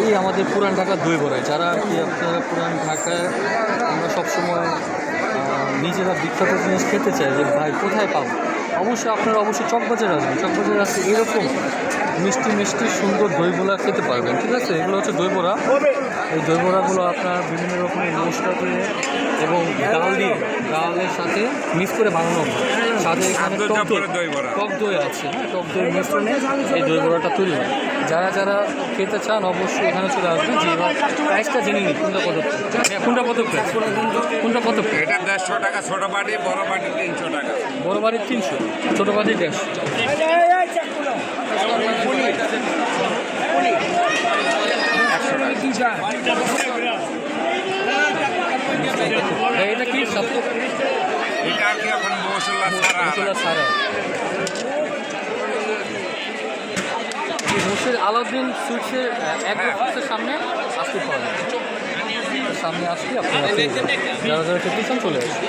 এই আমাদের পুরান ঢাকার দই বড়াই, যারা আর কি আপনারা পুরান ঢাকায় আমরা সবসময় নিজেরা বিখ্যাত জিনিস খেতে চাই যে ভাই কোথায় পাবো, অবশ্যই আপনারা অবশ্যই চকবাজার আসবেন। চকবাজারে আসলে এরকম মিষ্টি মিষ্টি সুন্দর দই বড়া খেতে পারবেন, ঠিক আছে? এগুলো হচ্ছে দই বড়া। এই দই বড়াগুলো আপনার বিভিন্ন রকমের মশলা দিয়ে এবং ডালের সাথে মিক্স করে বানানো হয়। সাথে এখানে টক দই আছে, হ্যাঁ, টক দই মিশ্রণে এই দই বড়াটা তৈরি হয়। যারা যারা খেতে চান অবশ্যই এখানে চলে আসবেন। যে প্রাইসটা জেনে নিন, কোনটা কত, কোনটা কত প্রাইস, কোনটা কত? এটা 150 টাকা, ছোট বাটি, বড় বাটি 300 টাকা। বড় বাড়ির 300, ছোটো বাড়ির 150। এটা কি এটা আর কি এখন মশলা ছাড়া। ছাড়া মুর্শিদ আলাউদ্দিন সুইটসের অ্যাগ্রোফুডসের সামনে আসতে পাওয়া যায়। সামনে আসলে আপনারা যারা যারা খেতে চান চলে আসবে।